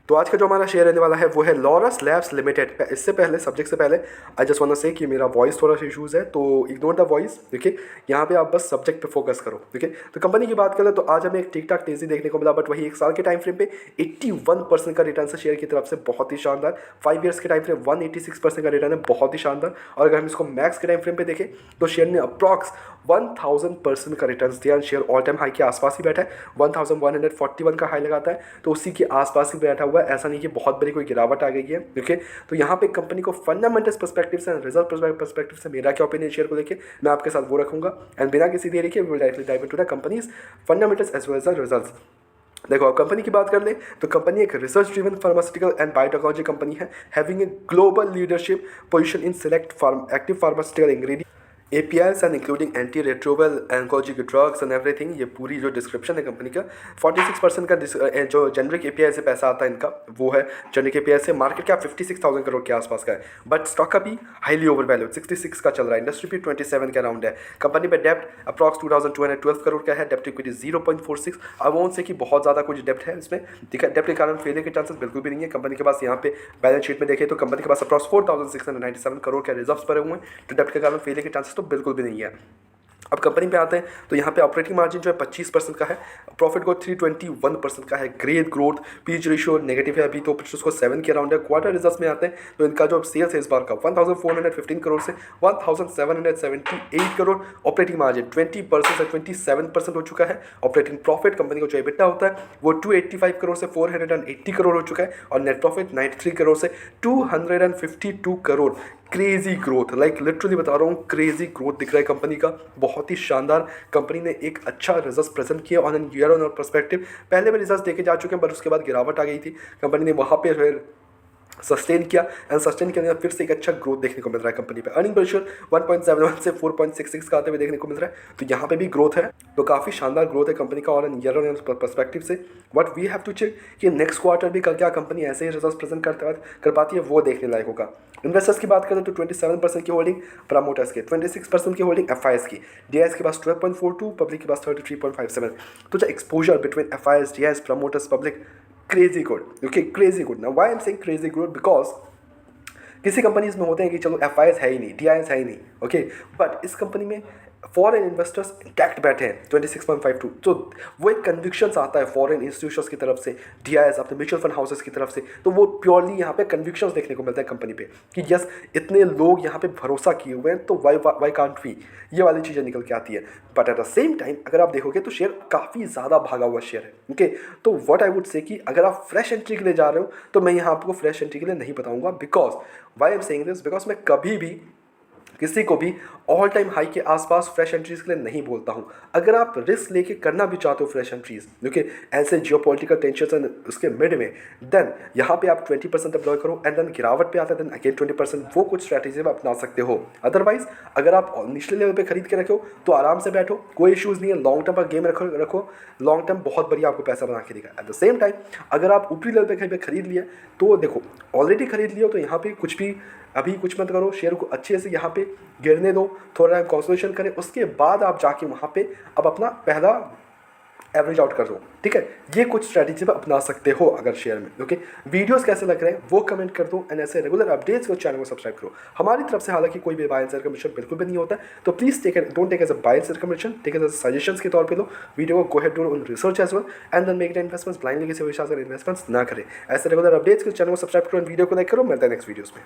तो आज का जो हमारा शेयर रहने वाला है वो है लॉरस लैब्स लिमिटेड। इससे पहले सब्जेक्ट से पहले आई जस्ट वांट टू से कि मेरा वॉइस थोड़ा सा इशूज़ है, तो इग्नोर द वॉइस। देखिए यहाँ पे आप बस सब्जेक्ट पे फोकस करो। ठीक है, तो कंपनी की बात करें तो आज हमें एक ठीक ठाक तेजी देखने को मिला, बट वही एक साल के टाइम फ्रेम पे 81% का रिटर्न है शेयर की तरफ से, बहुत ही शानदार। 5 ईयर्स के टाइम फ्रेम 186% का रिटर्न है, बहुत ही शानदार। और अगर हम इसको मैक्स के टाइम फ्रेम पे देखें तो शेयर ने अप्रॉक्स 1000% का रिटर्न दिया। शेयर ऑल टाइम हाई के आसपास ही बैठा है, 1141 का हाई लगाता है तो उसी के आसपास ही बैठा हुआ है। ऐसा नहीं कि बहुत बड़ी कोई गिरावट आ गई है। ओके, तो यहाँ पे कंपनी को फंडामेंटल्स पर्सपेक्टिव से, रिजल्ट पर्सपेक्टिव से मेरा क्या ओपिनियन शेयर को लेके मैं आपके साथ वो रखूंगा। एंड बिना किसी देरी के we will directly dive into the company's fundamentals as well as the results. देखो, अब कंपनी की बात कर ले तो कंपनी एक research driven pharmaceutical and biotechnology company है, having a global leadership position in select active pharmaceutical ingredient APIs and including anti retroviral oncology के ड्रग्स एंड एवरीथिंग। ये पूरी जो डिस्क्रिप्शन है कंपनी का, 46% का जो जेनरिक API से पैसा आता है इनका वो है जेनरिक API से। मार्केट कैप 56,000 करोड़ के आसपास का है, बट स्टॉक अभी हाईली ओवर वैल्यूड 66 का चल रहा है। इंडस्ट्री भी 27 के अराउंड है। कंपनी पे डेप्ट अप्रॉक्स 2212 करोड़ का है, डेप्ट इक्विटी 0.46। अब वोन से कि बहुत ज़्यादा कुछ डेप्ट है इसमें, ठीक है। डेप्ट के कारण फेलियर के चांसेस बिल्कुल भी नहीं है कंपनी के पास। यहाँ पे बैलेंस शीट में देखें तो कंपनी के पास अप्रॉक्स 4697 करोड़ के रिजर्व्स पड़े हुए हैं, तो डेप्ट के कारण फेलियर के चांसेस तो बिल्कुल भी नहीं है। अब कंपनी पे आते हैं तो यहाँ पे ऑपरेटिंग मार्जिन जो है 25% का है, प्रॉफिट ग्रोथ 321% का है, great growth, PE ratio negative है अभी तो उसको 7 के अराउंड है। क्वार्टर रिजल्ट्स में आते हैं तो इनका जो सेल्स है इस बार का 1415 करोड़ से 1778 करोड़, ऑपरेटिंग मार्जिन 20% से 27% हो चुका है। ऑपरेटिंग प्रॉफिट कंपनी को जो EBITDA होता है वो 285 करोड़ से 480 करोड़ हो चुका है, और नेट प्रॉफिट 93 करोड़ से 252 crore. Crazy growth, like literally बता रहा हूँ, क्रेजी ग्रोथ दिख रहा है कंपनी का, बहुत ही शानदार। कंपनी ने एक अच्छा रिजल्ट प्रेजेंट किया on an year on perspective. पहले भी रिजल्ट देखे जा चुके हैं, पर उसके बाद गिरावट आ गई थी। कंपनी ने वहाँ पे सस्टेन किया, एंड सस्टेन करने फिर से एक अच्छा ग्रोथ देखने को मिल रहा है कंपनी पे। अर्निंग पर शेयर 1.71 से 4.66 का आते हुए देखने को मिल रहा है, तो यहाँ पे भी ग्रोथ है, तो काफ़ी शानदार ग्रोथ है कंपनी का और ईयर ऑन पर्सपेक्टिव से। What we have to check कि नेक्स्ट क्वार्टर भी क्या कंपनी ऐसे ही रिजल्ट प्रेजेंट कर पाती है, वो देखने लायक होगा। इन्वेस्टर्स की बात करें तो 27% की होल्डिंग प्रमोटर्स के, 26% की होल्डिंग FIs की, DIs के पास 12.42, पब्लिक के पास 33.57। तो जो exposure between FIs, DIs, promoters, public, crazy good, okay, crazy good. Now why I'm saying crazy good, because किसी कंपनीज में होते हैं कि चलो FIs है ही नहीं, DIs है ही नहीं, ओके, बट इस कंपनी में फॉरेन इन्वेस्टर्स इंटैक्ट बैठे हैं 26.52। तो वो एक कन्विक्शंस आता है फॉरेन इंस्टीट्यूशंस की तरफ से, DIs अपने म्यूचुअल फंड हाउसेस की तरफ से, तो वो प्योरली यहाँ पे कन्विक्शंस देखने को मिलता है कंपनी पे कि यस इतने लोग यहाँ पे भरोसा किए हुए हैं, तो वाई कांट वी, ये वाली चीज़ें निकल के आती है। But at the same time अगर आप देखोगे तो शेयर काफ़ी ज़्यादा भागा हुआ शेयर है, ओके। तो व्हाट आई वुड से कि अगर आप फ्रेश एंट्री के लिए जा रहे हो तो मैं यहाँ आपको फ्रेश एंट्री के लिए नहीं बताऊँगा, because why am saying this, because मैं कभी भी किसी को भी ऑल टाइम हाई के आसपास फ्रेश एंट्रीज के लिए नहीं बोलता हूँ। अगर आप रिस्क लेके करना भी चाहते हो फ्रेश एंट्रीज, क्योंकि ऐसे जियोपॉलिटिकल टेंशन उसके मिड में, देन यहाँ पे आप 20% अप्लॉय करो, एंड देन गिरावट पे आता है, देन अगेन 20%, वो कुछ स्ट्रैटेजी में अपना सकते हो। अदरवाइज अगर आप निचले लेवल पे खरीद के रखो तो आराम से बैठो, कोई इशूज़ नहीं है। लॉन्ग टर्म पर गेम रखो, लॉन्ग टर्म बहुत बढ़िया आपको पैसा बना के देगा। एट द सेम टाइम अगर आप ऊपरी लेवल पे खरीद लिया तो देखो, ऑलरेडी खरीद लिया तो यहाँ पे कुछ भी अभी कुछ मत करो, शेयर को अच्छे से यहाँ पे गिरने दो, थोड़ा टाइम कंसोलिडेशन करें, उसके बाद आप जाके वहाँ पे अब अपना पहला एवरेज आउट कर दो, ठीक है। ये कुछ स्ट्रैटेजी पर अपना सकते हो अगर शेयर में, ओके। वीडियोस कैसे लग रहे हैं वो कमेंट कर दो, एंड ऐसे रेगुलर अपडेट्स को चैनल को सब्सक्राइब करो। हमारी तरफ से हालांकि कोई भी बाय एंड सेल कमीशन बिल्कुल भी नहीं होता, तो please don't take as a buy and sell commission, take as a suggestions के तौर पे लो। वीडियो को go ahead do own research as well, and then make the investments blindly, किसी विश्वास कर इन्वेस्टमेंट्स ना करें। ऐसे रेगुलर अपडेट्स के चैनल को सब्सक्राइब करो, वीडियो को लाइक करो। मिलता है नेक्स्ट वीडियोस में।